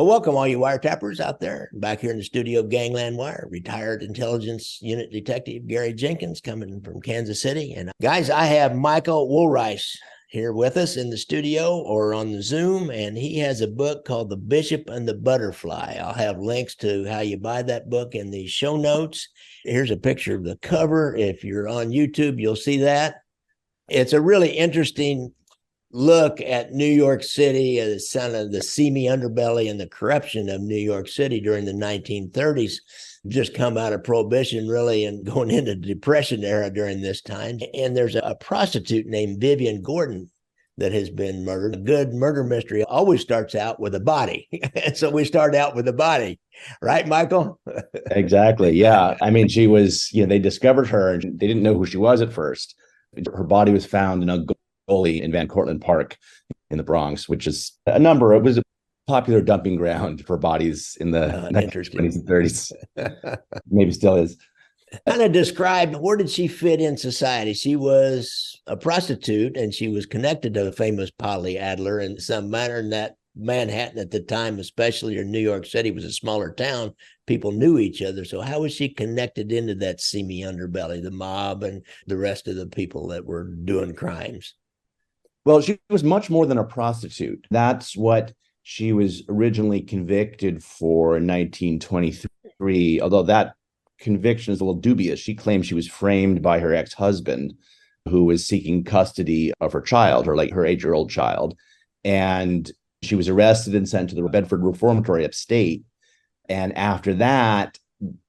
Well, welcome, all you wiretappers out there. Back here in the studio of Gangland Wire, retired intelligence unit detective Gary Jenkins coming from Kansas City. And guys, I have Michael Wolraich here with us in the studio or on the Zoom, and he has a book called The Bishop and the Butterfly. I'll have links to how you buy that book in the show notes. Here's a picture of the cover. If you're on YouTube, you'll see that. It's a really interesting look at New York City as kind of the seamy underbelly and the corruption of New York City during the 1930s, just come out of Prohibition really and going into the Depression era during this time. And there's a prostitute named Vivian Gordon that has been murdered. A good murder mystery always starts out with a body. And so we start out with a body, right, Michael? Exactly. Yeah. I mean, she was, they discovered her and they didn't know who she was at first. Her body was found in a gully in Van Cortlandt Park in the Bronx, which is it was a popular dumping ground for bodies in the 1920s and 30s. Maybe still is. Kind of describe, where did she fit in society? She was a prostitute and she was connected to the famous Polly Adler in some manner, and that Manhattan at the time, especially, or New York City, was a smaller town. People knew each other. So how was she connected into that seamy underbelly, the mob and the rest of the people that were doing crimes? Well, she was much more than a prostitute. That's what she was originally convicted for in 1923, although that conviction is a little dubious. She claims she was framed by her ex-husband, who was seeking custody of her child, her 8-year-old child. And she was arrested and sent to the Bedford Reformatory upstate. And after that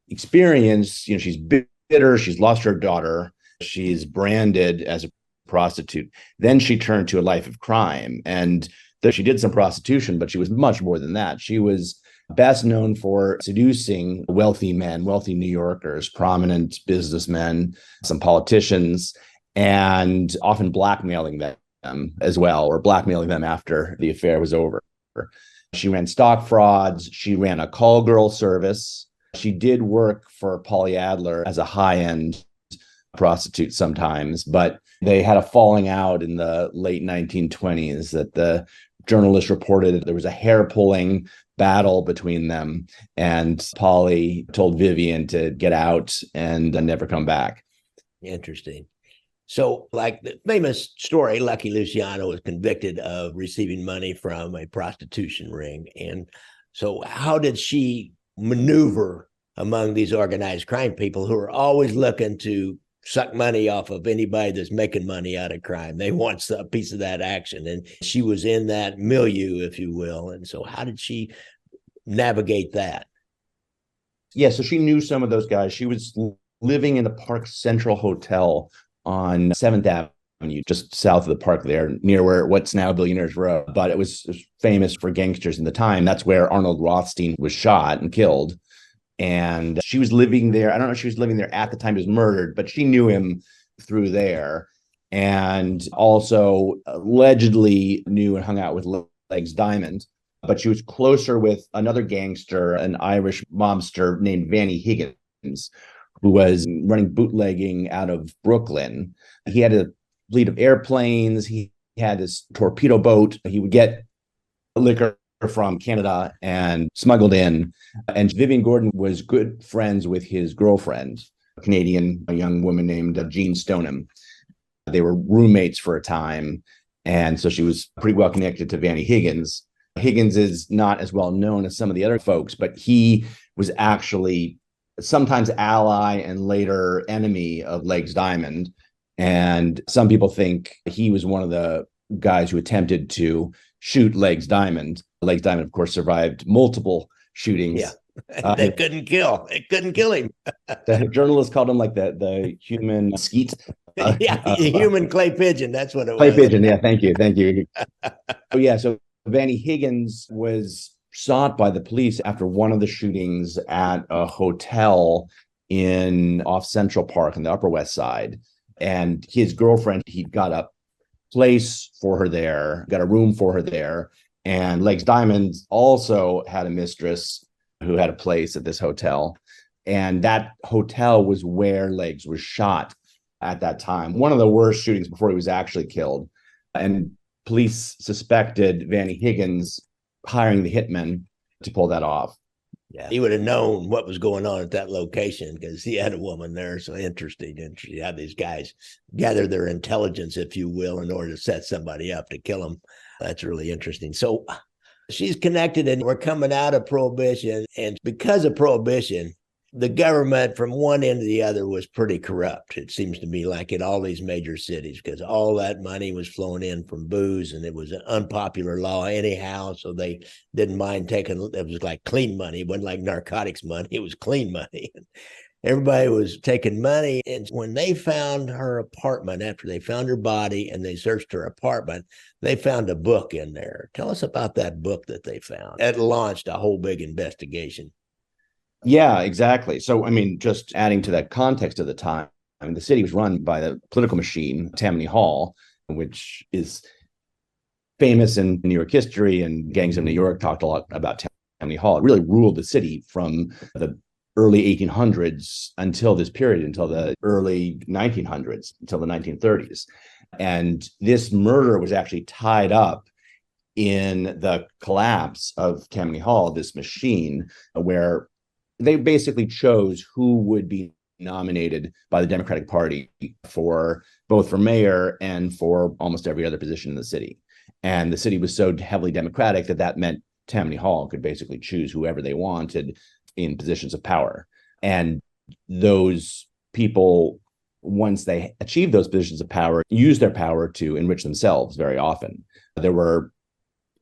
experience, she's bitter. She's lost her daughter. She's branded as a prostitute. Then she turned to a life of crime, and she did some prostitution, but she was much more than that. She was best known for seducing wealthy men, wealthy New Yorkers, prominent businessmen, some politicians, and often blackmailing them as well, or blackmailing them after the affair was over. She ran stock frauds. She ran a call girl service. She did work for Polly Adler as a high-end prostitute sometimes, but they had a falling out in the late 1920s that the journalist reported there was a hair-pulling battle between them, and Polly told Vivian to get out and never come back. Interesting. So, like the famous story, Lucky Luciano was convicted of receiving money from a prostitution ring. And so how did she maneuver among these organized crime people who are always looking to suck money off of anybody that's making money out of crime? They want a piece of that action. And she was in that milieu, if you will. And so how did she navigate that? Yeah, so she knew some of those guys. She was living in the Park Central Hotel on 7th Avenue, just south of the park there, near what's now Billionaires Row. But it was famous for gangsters in the time. That's where Arnold Rothstein was shot and killed. And she was living there. I don't know if she was living there at the time he was murdered, but she knew him through there. And also allegedly knew and hung out with Legs Diamond. But she was closer with another gangster, an Irish mobster named Vanny Higgins, who was running bootlegging out of Brooklyn. He had a fleet of airplanes. He had this torpedo boat. He would get liquor from Canada and smuggled in. And Vivian Gordon was good friends with his girlfriend, a young woman named Jean Stoneham. They were roommates for a time. And so she was pretty well connected to Vanny Higgins. Higgins is not as well known as some of the other folks, but he was actually sometimes ally and later enemy of Legs Diamond. And some people think he was one of the guys who attempted to shoot Legs Diamond. Legs Diamond, of course, survived multiple shootings. Yeah, they couldn't kill. It couldn't kill him. The journalists called him like the human skeet. The human clay pigeon. That's what it was. Clay pigeon. Yeah, thank you. So Vanny Higgins was sought by the police after one of the shootings at a hotel off Central Park in the Upper West Side. And his girlfriend, he got a place for her there, got a room for her there. And Legs Diamond also had a mistress who had a place at this hotel. And that hotel was where Legs was shot at that time. One of the worst shootings before he was actually killed. And police suspected Vanny Higgins hiring the hitman to pull that off. Yeah, he would have known what was going on at that location because he had a woman there. So interesting how these guys gather their intelligence, if you will, in order to set somebody up to kill them. That's really interesting. So she's connected, and we're coming out of Prohibition. And because of Prohibition, the government from one end to the other was pretty corrupt. It seems to me like in all these major cities, because all that money was flowing in from booze, and it was an unpopular law anyhow. So they didn't mind taking it. Was like clean money. It wasn't like narcotics money. It was clean money. Everybody was taking money. And when they found her apartment, after they found her body and they searched her apartment, they found a book in there. Tell us about that book that they found. It launched a whole big investigation. Yeah, exactly. So, I mean, just adding to that context of the time, I mean, the city was run by the political machine, Tammany Hall, which is famous in New York history, and Gangs of New York talked a lot about Tammany Hall. It really ruled the city from the early 1800s until this period, until the early 1900s, until the 1930s. And this murder was actually tied up in the collapse of Tammany Hall, this machine, where they basically chose who would be nominated by the Democratic Party for both for mayor and for almost every other position in the city. And the city was so heavily Democratic that meant Tammany Hall could basically choose whoever they wanted in positions of power. And those people, once they achieved those positions of power, used their power to enrich themselves very often. There were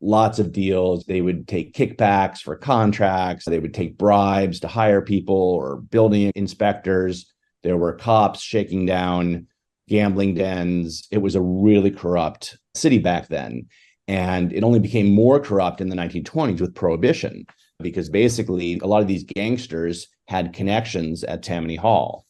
lots of deals. They would take kickbacks for contracts. They would take bribes to hire people or building inspectors. There were cops shaking down gambling dens. It was a really corrupt city back then. And it only became more corrupt in the 1920s with Prohibition, because basically a lot of these gangsters had connections at Tammany Hall.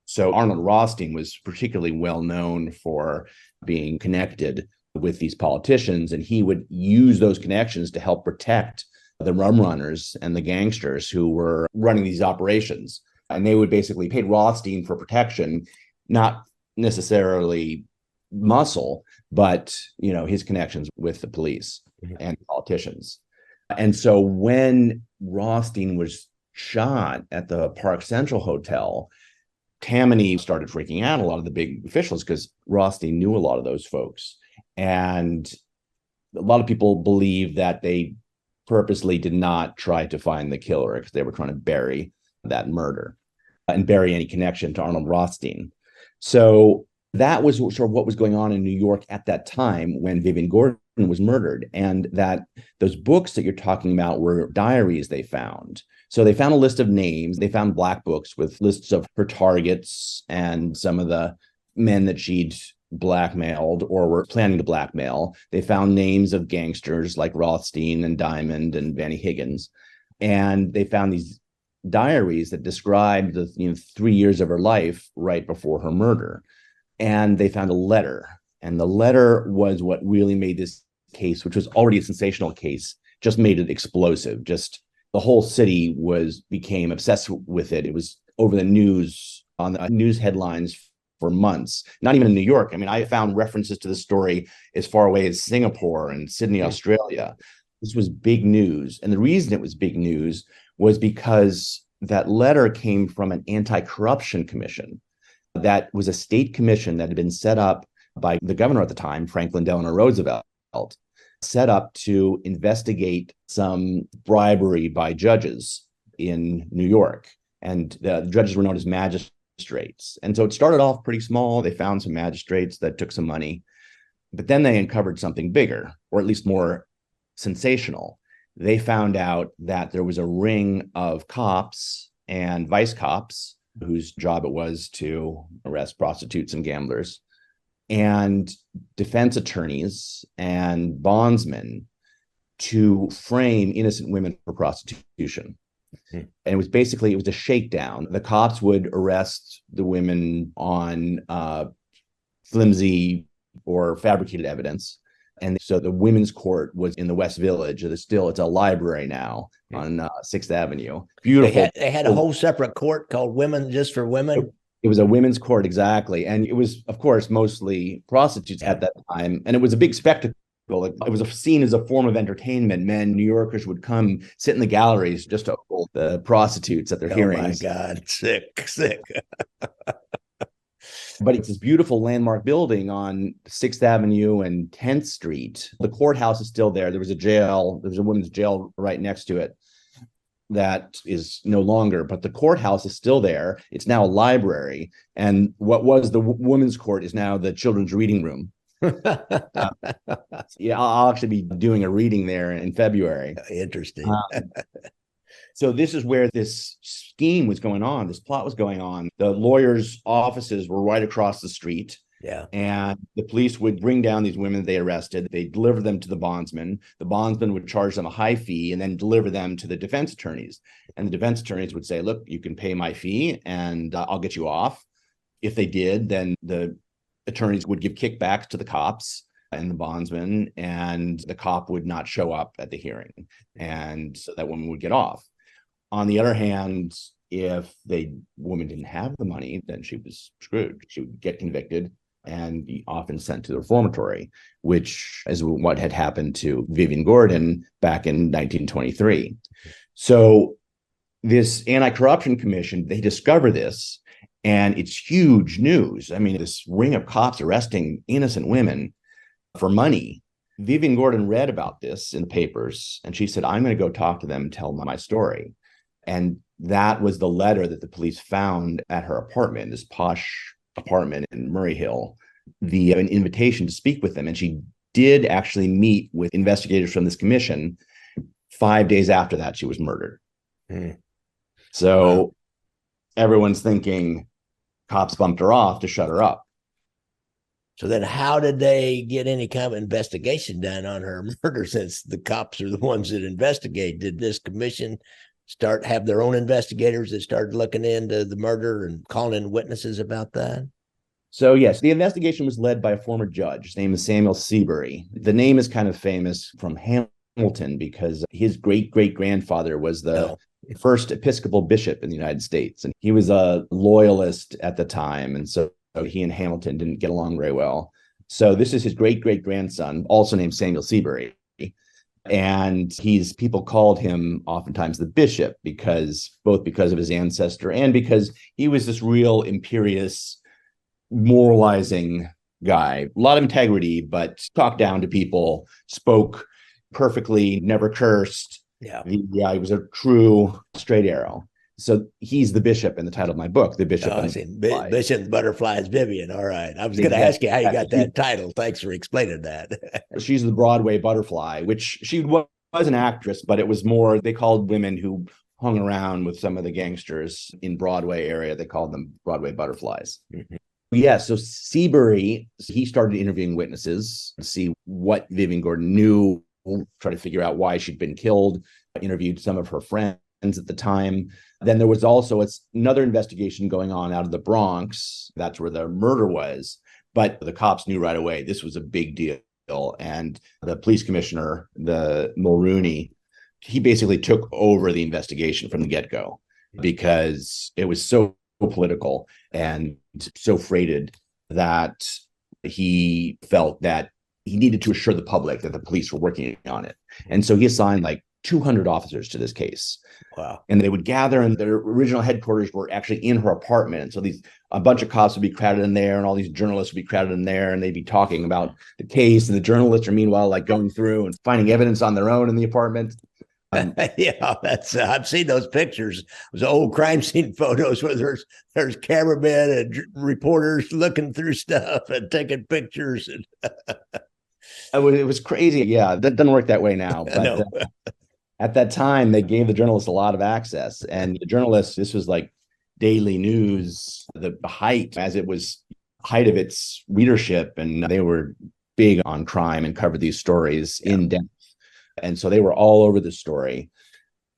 So Arnold Rothstein was particularly well known for being connected with these politicians, and he would use those connections to help protect the rum runners and the gangsters who were running these operations. And they would basically pay Rothstein for protection, not necessarily muscle, but his connections with the police and politicians. And so when Rothstein was shot at the Park Central Hotel, Tammany started freaking out, a lot of the big officials, because Rothstein knew a lot of those folks. And a lot of people believe that they purposely did not try to find the killer, because they were trying to bury that murder and bury any connection to Arnold Rothstein. So that was sort of what was going on in New York at that time when Vivian Gordon was murdered. And that those books that you're talking about were diaries they found. So they found a list of names. They found black books with lists of her targets and some of the men that she'd blackmailed or were planning to blackmail. They found names of gangsters like Rothstein and Diamond and Vanny Higgins. And they found these diaries that described the 3 years of her life right before her murder. And they found a letter. And the letter was what really made this case, which was already a sensational case, just made it explosive. Just the whole city became obsessed with it. It was over the news, on the news headlines for months, not even in New York. I mean, I found references to the story as far away as Singapore and Sydney, Australia. This was big news. And the reason it was big news was because that letter came from an anti-corruption commission. That was a state commission that had been set up by the governor at the time, Franklin Delano Roosevelt, set up to investigate some bribery by judges in New York. And the judges were known as magistrates. And so it started off pretty small. They found some magistrates that took some money, but then they uncovered something bigger, or at least more sensational. They found out that there was a ring of cops and vice cops whose job it was to arrest prostitutes and gamblers, and defense attorneys and bondsmen to frame innocent women for prostitution. And it was a shakedown. The cops would arrest the women on flimsy or fabricated evidence. And so the women's court was in the West Village. It's a library now on 6th Avenue. Beautiful. They had a whole separate court called Women, just for women. It was a women's court, exactly. And it was, of course, mostly prostitutes at that time. And it was a big spectacle It was seen as a form of entertainment. New Yorkers would come sit in the galleries just to hold the prostitutes at their hearings. Oh my God, sick. But it's this beautiful landmark building on 6th Avenue and 10th Street. The courthouse is still there. There was a women's jail right next to it that is no longer, but the courthouse is still there. It's now a library. And what was the women's court is now the children's reading room. Yeah, I'll actually be doing a reading there in February. Interesting. So this is where this scheme was going on. This plot was going on. The lawyers' offices were right across the street. Yeah. And the police would bring down these women that they arrested. They deliver them to the bondsman. The bondsman would charge them a high fee and then deliver them to the defense attorneys. And the defense attorneys would say, look, you can pay my fee and I'll get you off. If they did, then the attorneys would give kickbacks to the cops and the bondsman, and the cop would not show up at the hearing. And so that woman would get off. On the other hand, if the woman didn't have the money, then she was screwed. She would get convicted and be often sent to the reformatory, which is what had happened to Vivian Gordon back in 1923. So this anti-corruption commission, they discover this, and it's huge news. I mean, this ring of cops arresting innocent women for money. Vivian Gordon read about this in the papers, and she said, I'm going to go talk to them and tell them my story. And that was the letter that the police found at her apartment, this posh apartment in Murray Hill, an invitation to speak with them. And she did actually meet with investigators from this commission. 5 days after that, she was murdered. So wow. Everyone's thinking cops bumped her off to shut her up. So then how did they get any kind of investigation done on her murder, since the cops are the ones that investigate? Did this commission have their own investigators that started looking into the murder and calling in witnesses about that? So yes, the investigation was led by a former judge. His name is Samuel Seabury. The name is kind of famous from Hamilton because his great-great-grandfather was the first Episcopal bishop in the United States. And he was a loyalist at the time. And so he and Hamilton didn't get along very well. So this is his great-great-grandson, also named Samuel Seabury. And people called him oftentimes the bishop both because of his ancestor and because he was this real imperious, moralizing guy. A lot of integrity, but talked down to people, spoke perfectly, never cursed. Yeah, he was a true straight arrow. So he's the bishop in the title of my book, The Bishop and the Butterfly. Bishop and the Butterfly is Vivian. All right. I was going to ask you how you got that title. Thanks for explaining that. She's the Broadway butterfly, which she was an actress, but it was more, they called women who hung around with some of the gangsters in Broadway area, they called them Broadway butterflies. Mm-hmm. Yeah, so Seabury, he started interviewing witnesses to see what Vivian Gordon knew, try to figure out why she'd been killed, interviewed some of her friends at the time. Then there was also another investigation going on out of the Bronx. That's where the murder was. But the cops knew right away this was a big deal. And the police commissioner, the Mulrooney, he basically took over the investigation from the get-go because it was so political and so freighted that he felt that he needed to assure the public that the police were working on it. And so he assigned 200 officers to this case. Wow. And they would gather, and their original headquarters were actually in her apartment. And so a bunch of cops would be crowded in there, and all these journalists would be crowded in there, and they'd be talking about the case. And the journalists are meanwhile going through and finding evidence on their own in the apartment. Yeah, I've seen those pictures. Those old crime scene photos where there's cameramen and reporters looking through stuff and taking pictures. And it was crazy. Yeah, that doesn't work that way now. But no. At that time, they gave the journalists a lot of access. And the journalists, this was daily news, the height of its readership. And they were big on crime and covered these stories in depth. And so they were all over the story.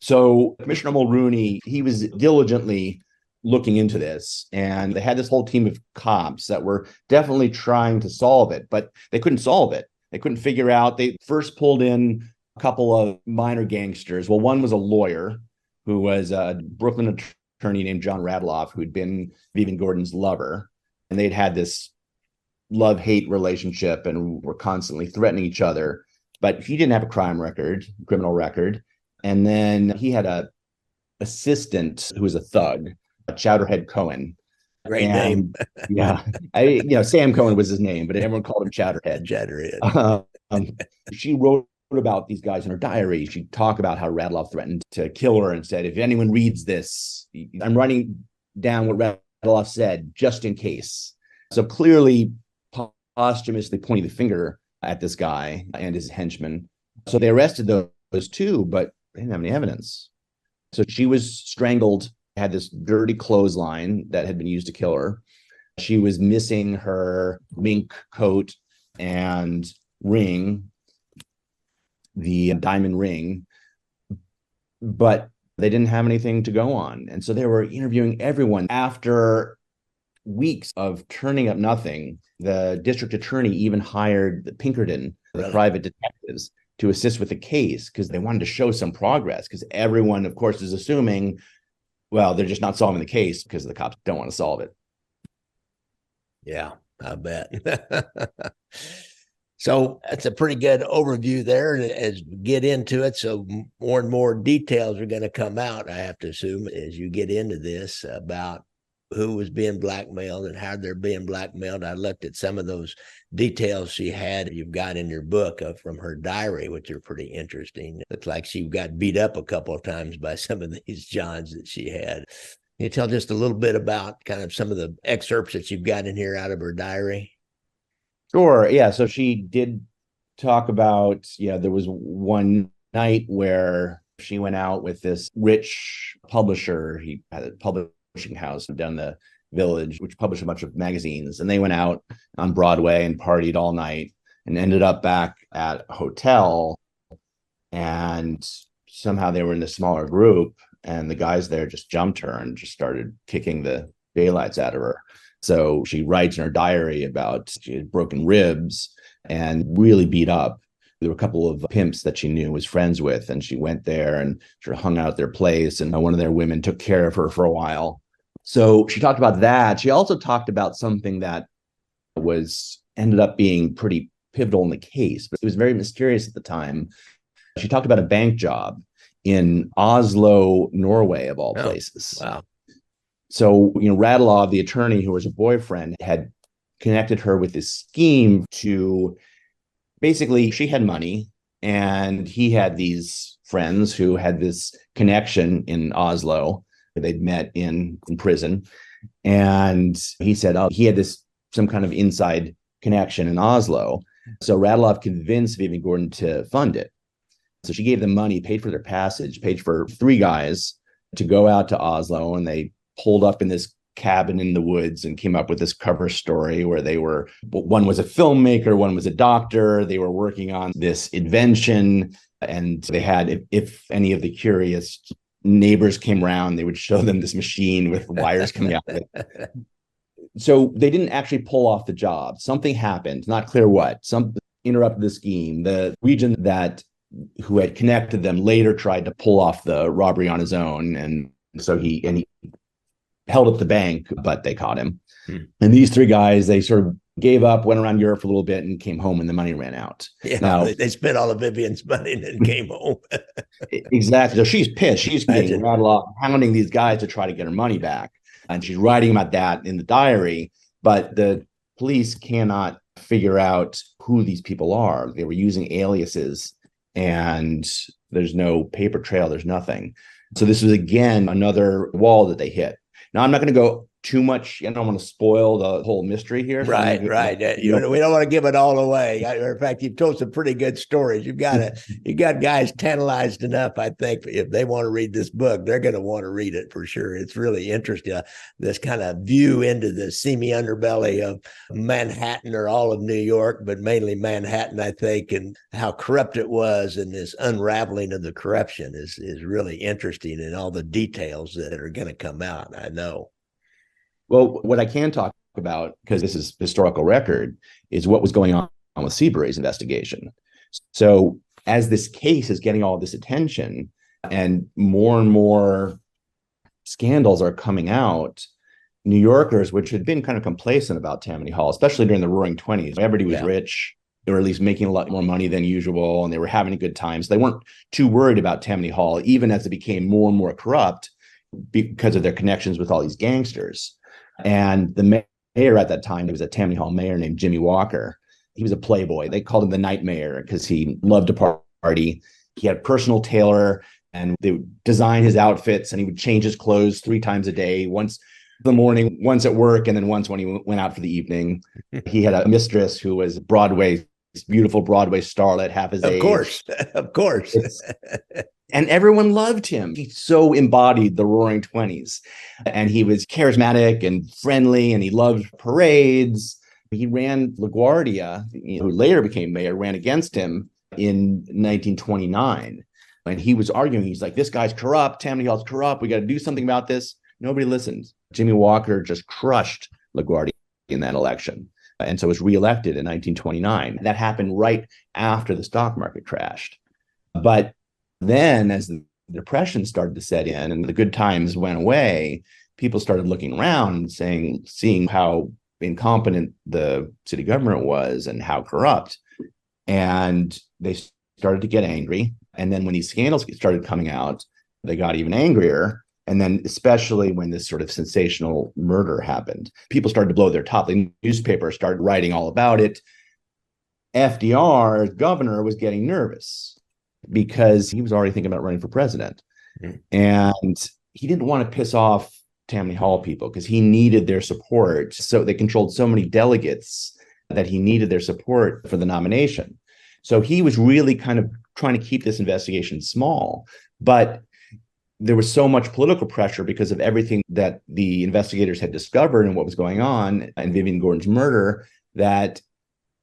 So Commissioner Mulrooney, he was diligently looking into this. And they had this whole team of cops that were definitely trying to solve it, but they couldn't solve it. They couldn't figure out. They first pulled in a couple of minor gangsters. Well, one was a lawyer who was a Brooklyn attorney named John Radloff, who'd been Vivian Gordon's lover. And they'd had this love-hate relationship and were constantly threatening each other. But he didn't have a criminal record. And then he had a assistant who was a thug, Chowderhead Cohen. Great name. And yeah, Sam Cohen was his name, but everyone called him Chowderhead. Chowderhead. She wrote about these guys in her diary. She'd talk about how Radloff threatened to kill her and said, if anyone reads this, I'm writing down what Radloff said just in case. So clearly posthumously pointing the finger at this guy and his henchmen. So they arrested those two, but they didn't have any evidence. So she was strangled, had this dirty clothesline that had been used to kill her. She was missing her mink coat and ring, the diamond ring, but they didn't have anything to go on. And so they were interviewing everyone. After weeks of turning up nothing, the district attorney even hired the Pinkerton, the private detectives, to assist with the case because they wanted to show some progress, because everyone, of course, is assuming, well, they're just not solving the case because the cops don't want to solve it. Yeah, I bet. So that's a pretty good overview there. And as we get into it, so more and more details are going to come out, I have to assume, as you get into this, about who was being blackmailed and how they're being blackmailed. I looked at some of those details she had, you've got in your book from her diary, which are pretty interesting. It looks like she got beat up a couple of times by some of these Johns that she had. Can you tell just a little bit about kind of some of the excerpts that you've got in here out of her diary? Sure. Yeah. So she did talk about, there was one night where she went out with this rich publisher. He had a publishing house down the village, which published a bunch of magazines. And they went out on Broadway and partied all night and ended up back at a hotel. And somehow they were in a smaller group, and the guys there just jumped her and just started kicking the daylights out of her. So she writes in her diary about she had broken ribs and really beat up. There were a couple of pimps that she knew, was friends with, and she went there and sort of hung out at their place, and one of their women took care of her for a while. So she talked about that. She also talked about something that ended up being pretty pivotal in the case, but it was very mysterious at the time. She talked about a bank job in Oslo, Norway, of all places. Wow. So, Radloff, the attorney who was her boyfriend, had connected her with this scheme to basically, she had money and he had these friends who had this connection in Oslo. They'd met in prison. And he said, he had some kind of inside connection in Oslo. So Radloff convinced Vivian Gordon to fund it. So she gave them money, paid for their passage, paid for 3 guys to go out to Oslo, and they pulled up in this cabin in the woods and came up with this cover story where one was a filmmaker, one was a doctor. They were working on this invention, and they had, if any of the curious neighbors came around, they would show them this machine with wires coming out of it. So they didn't actually pull off the job. Something happened, not clear what. Something interrupted the scheme. The region who had connected them later tried to pull off the robbery on his own, and so he held up the bank, but they caught him. And these 3 guys, they sort of gave up, went around Europe for a little bit, and came home, and the money ran out. Yeah, now, they spent all of Vivian's money and then came home. Exactly. So she's pissed. She's getting Radloff, hounding these guys to try to get her money back. And she's writing about that in the diary, but the police cannot figure out who these people are. They were using aliases, and there's no paper trail. There's nothing. So this was, again, another wall that they hit. Now, I'm not going to go too much. I don't want to spoil the whole mystery here. Right. We don't want to give it all away. In fact, you've told some pretty good stories. You got guys tantalized enough, I think, if they want to read this book, they're going to want to read it for sure. It's really interesting. This kind of view into the seamy underbelly of Manhattan, or all of New York, but mainly Manhattan, I think, and how corrupt it was, and this unraveling of the corruption is really interesting, and all the details that are going to come out, I know. Well, what I can talk about, because this is historical record, is what was going on with Seabury's investigation. So as this case is getting all this attention and more scandals are coming out, New Yorkers, which had been kind of complacent about Tammany Hall, especially during the Roaring '20s. Everybody was rich, or at least making a lot more money than usual, and they were having a good time. So they weren't too worried about Tammany Hall, even as it became more and more corrupt because of their connections with all these gangsters. And the mayor at that time, he was a Tammany Hall mayor named Jimmy Walker. He was a playboy. They called him the night mayor because he loved to party. He had a personal tailor, and they would design his outfits, and he would change his clothes 3 times a day, once in the morning, once at work, and then once when he went out for the evening. He had a mistress who was Broadway, beautiful Broadway starlet, half his age. Of course. And everyone loved him. He so embodied the Roaring '20s. And he was charismatic and friendly, and he loved parades. He ran LaGuardia, who later became mayor, ran against him in 1929. And he was arguing, he's like, this guy's corrupt. Tammany Hall's corrupt. We got to do something about this. Nobody listened. Jimmy Walker just crushed LaGuardia in that election, and so was reelected in 1929. That happened right after the stock market crashed. But then as the Depression started to set in and the good times went away, people started looking around and seeing how incompetent the city government was and how corrupt. And they started to get angry. And then when these scandals started coming out, they got even angrier. And then especially when this sort of sensational murder happened, people started to blow their top. The newspaper started writing all about it. FDR, governor, was getting nervous because he was already thinking about running for president. Mm-hmm. And he didn't want to piss off Tammany Hall people because he needed their support. So they controlled so many delegates that he needed their support for the nomination. So he was really kind of trying to keep this investigation small. But there was so much political pressure because of everything that the investigators had discovered and what was going on in Vivian Gordon's murder that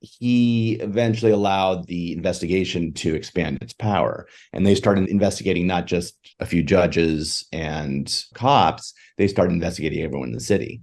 he eventually allowed the investigation to expand its power. And they started investigating not just a few judges and cops, they started investigating everyone in the city.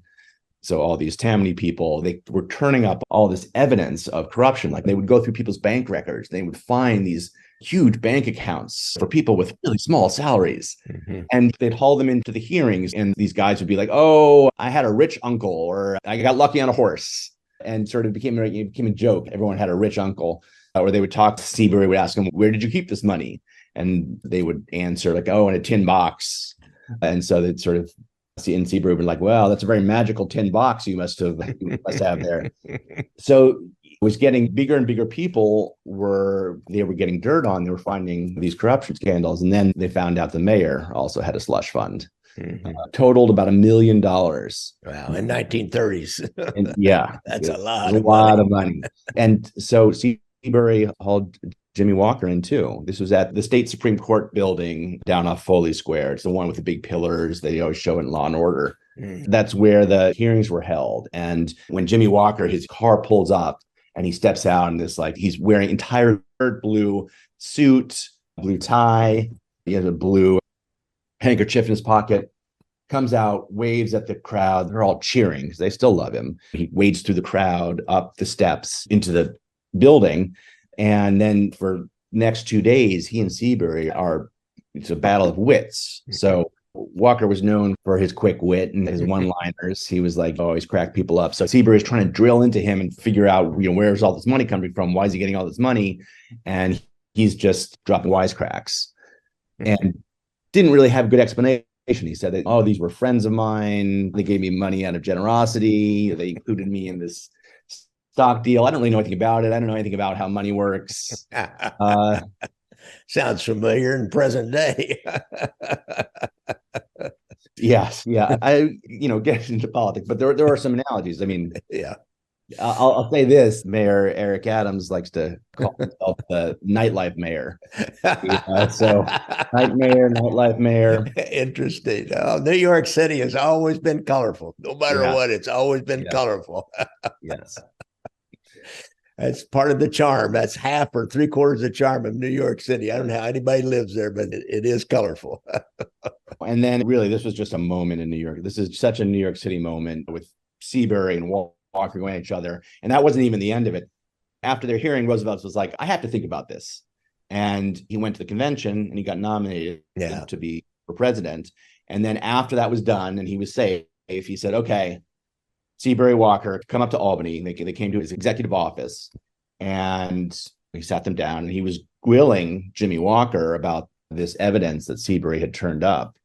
So all these Tammany people, they were turning up all this evidence of corruption. Like they would go through people's bank records. They would find these huge bank accounts for people with really small salaries. Mm-hmm. And they'd haul them into the hearings. And these guys would be like, oh, I had a rich uncle, or I got lucky on a horse. And sort of became a joke. Everyone had a rich uncle. Or they would talk to Seabury, would ask him, where did you keep this money? And they would answer like, oh, in a tin box. And so they'd sort of see in Seabury would be like, well, that's a very magical tin box you must have there. So it was getting bigger and bigger. People were getting dirt on. They were finding these corruption scandals. And then they found out the mayor also had a slush fund. Mm-hmm. Totaled about $1 million. Wow, in 1930s. And yeah, that's a lot of money. And so Seabury hauled Jimmy Walker in too. This was at the state Supreme Court building down off Foley Square. It's the one with the big pillars that you always show in Law and Order. Mm-hmm. That's where the hearings were held. And when Jimmy Walker, his car pulls up and he steps out in this, like, he's wearing entire blue suit, blue tie. He has a blue handkerchief in his pocket, comes out, waves at the crowd. They're all cheering because they still love him. He wades through the crowd, up the steps into the building. And then for next 2 days, he and Seabury it's a battle of wits. So Walker was known for his quick wit and his one-liners. He was like, always crack people up. So Seabury's trying to drill into him and figure out, where's all this money coming from? Why is he getting all this money? And he's just dropping wisecracks. And didn't really have a good explanation. He said that, oh, these were friends of mine. They gave me money out of generosity. They included me in this stock deal. I don't really know anything about it. I don't know anything about how money works. Sounds familiar in present day. Yes. Yeah. I get into politics, but there are some analogies. I mean, yeah. I'll say this: Mayor Eric Adams likes to call himself the nightlife mayor. So, night mayor, nightlife mayor. Interesting. New York City has always been colorful. No matter what, it's always been colorful. Yes. That's part of the charm. That's half or 3/4 of the charm of New York City. I don't know how anybody lives there, but it is colorful. And then really, this was just a moment in New York. This is such a New York City moment with Seabury and Walker going at each other. And that wasn't even the end of it. After their hearing, Roosevelt was like, I have to think about this. And he went to the convention and he got nominated to be for president. And then after that was done and he was safe, if he said, okay, Seabury, Walker, come up to Albany. They came to his executive office and he sat them down and he was grilling Jimmy Walker about this evidence that Seabury had turned up.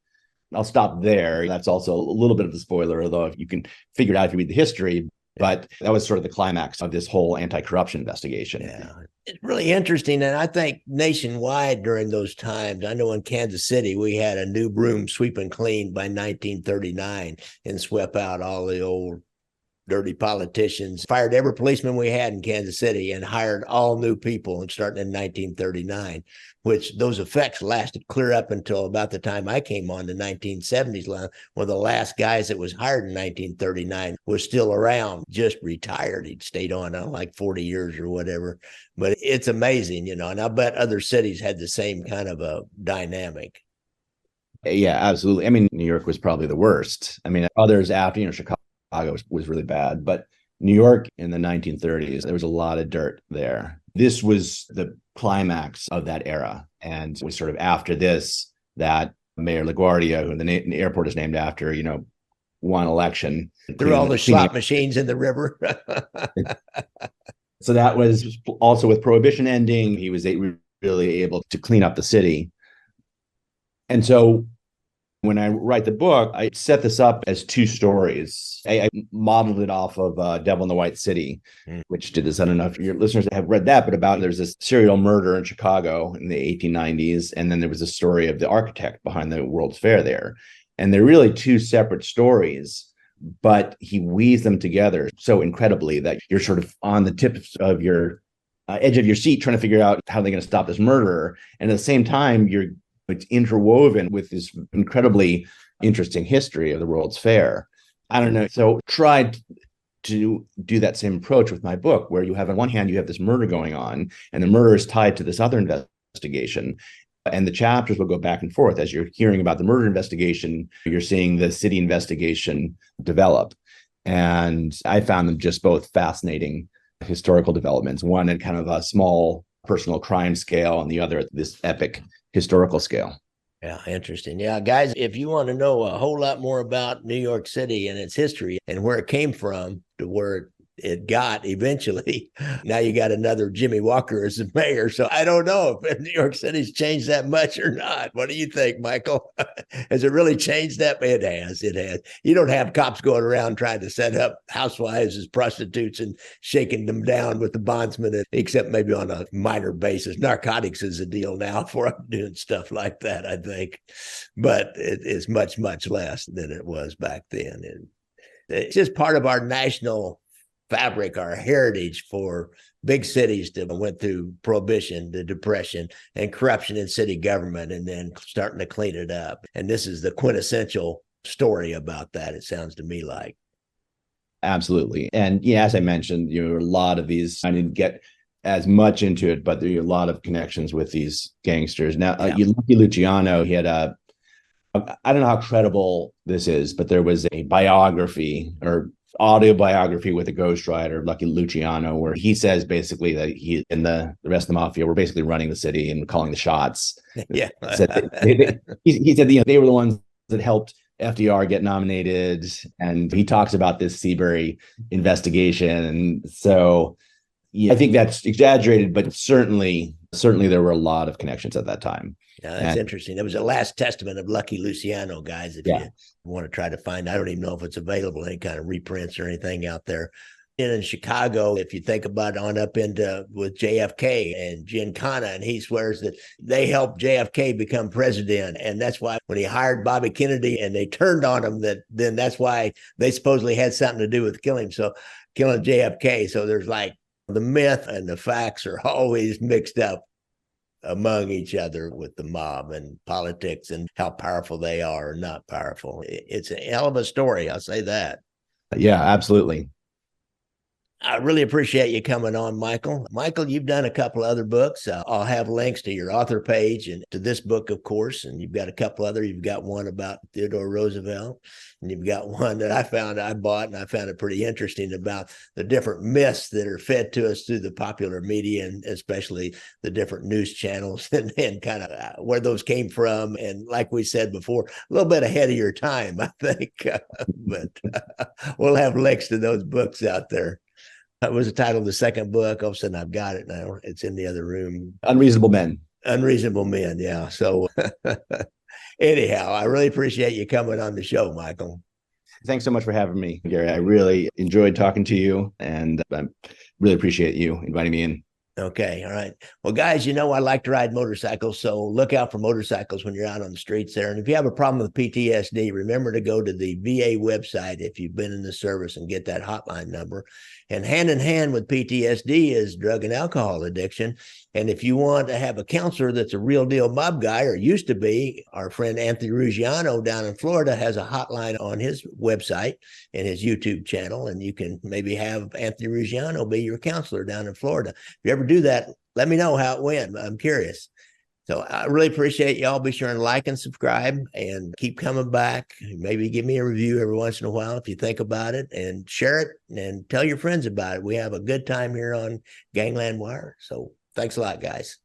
I'll stop there. That's also a little bit of the spoiler, although if you can figure it out if you read the history. But that was sort of the climax of this whole anti-corruption investigation. Yeah, it's really interesting. And I think nationwide during those times, I know in Kansas City, we had a new broom sweep and clean by 1939 and swept out all the old dirty politicians, fired every policeman we had in Kansas City and hired all new people and starting in 1939, which those effects lasted clear up until about the time I came on the 1970s. One of the last guys that was hired in 1939 was still around, just retired. He'd stayed on like 40 years or whatever. But it's amazing, and I bet other cities had the same kind of a dynamic. Yeah, absolutely. I mean, New York was probably the worst. I mean, others after, Chicago was really bad, but New York in the 1930s, there was a lot of dirt there. This was the climax of that era. And it was sort of after this that Mayor LaGuardia, who the airport is named after, won election. Threw all the slot machines in the river. So that was also with Prohibition ending, he was really able to clean up the city. And so when I write the book, I set this up as two stories. I modeled it off of Devil in the White City, which did this. I don't know if your listeners have read that, but there's this serial murder in Chicago in the 1890s. And then there was a story of the architect behind the World's Fair there. And they're really two separate stories, but he weaves them together so incredibly that you're sort of on the tip of your edge of your seat trying to figure out how they're going to stop this murderer. And at the same time, it's interwoven with this incredibly interesting history of the World's Fair. I don't know. So tried to do that same approach with my book, where you have on one hand, you have this murder going on, and the murder is tied to this other investigation. And the chapters will go back and forth. As you're hearing about the murder investigation, you're seeing the city investigation develop. And I found them just both fascinating historical developments, one at kind of a small personal crime scale and the other at this epic historical scale. Yeah, interesting. Yeah, guys, if you want to know a whole lot more about New York City and its history and where it came from to where it got eventually, now you got another Jimmy Walker as the mayor. So I don't know if New York City's changed that much or not. What do you think, Michael? Has it really changed that? It has. It has. You don't have cops going around trying to set up housewives as prostitutes and shaking them down with the bondsmen, except maybe on a minor basis. Narcotics is a deal now for doing stuff like that, I think. But it is much, much less than it was back then. And it's just part of our national fabric, our heritage for big cities that went through Prohibition, the Depression, and corruption in city government, and then starting to clean it up. And this is the quintessential story about that, it sounds to me like. Absolutely. And yeah, as I mentioned, a lot of these, I didn't get as much into it, but there are a lot of connections with these gangsters. Now, Lucky Luciano, he had I don't know how credible this is, but there was a biography or autobiography with a ghostwriter, Lucky Luciano, where he says basically that he and the rest of the mafia were basically running the city and calling the shots. Yeah. He said they were the ones that helped FDR get nominated. And he talks about this Seabury investigation. And so I think that's exaggerated, but certainly there were a lot of connections at that time. Yeah, that's interesting. It was the last testament of Lucky Luciano, guys. If you want to try to find, I don't even know if it's available, any kind of reprints or anything out there. And in Chicago, if you think about on up into with JFK and Giancana, and he swears that they helped JFK become president. And that's why when he hired Bobby Kennedy and they turned on him, then that's why they supposedly had something to do with killing JFK. So there's like the myth and the facts are always mixed up among each other with the mob and politics and how powerful they are or not powerful. It's a hell of a story. I'll say that. Yeah, absolutely. I really appreciate you coming on, Michael. Michael, you've done a couple other books. I'll have links to your author page and to this book, of course. And you've got a couple other. You've got one about Theodore Roosevelt, and you've got one that I bought, and I found it pretty interesting about the different myths that are fed to us through the popular media, and especially the different news channels, and kind of where those came from. And like we said before, a little bit ahead of your time, I think. But we'll have links to those books out there. That was the title of the second book. All of a sudden, I've got it now. It's in the other room. Unreasonable Men. Unreasonable Men. Yeah. So, anyhow, I really appreciate you coming on the show, Michael. Thanks so much for having me, Gary. I really enjoyed talking to you, and I really appreciate you inviting me in. Okay. All right. Well, guys, I like to ride motorcycles, so look out for motorcycles when you're out on the streets there. And if you have a problem with PTSD, remember to go to the VA website if you've been in the service and get that hotline number. And hand in hand with PTSD is drug and alcohol addiction. And if you want to have a counselor that's a real deal mob guy, or used to be, our friend Anthony Ruggiano down in Florida has a hotline on his website and his YouTube channel. And you can maybe have Anthony Ruggiano be your counselor down in Florida. If you ever do that, let me know how it went. I'm curious. So I really appreciate y'all. Be sure and like and subscribe and keep coming back. Maybe give me a review every once in a while if you think about it, and share it and tell your friends about it. We have a good time here on Gangland Wire. So thanks a lot, guys.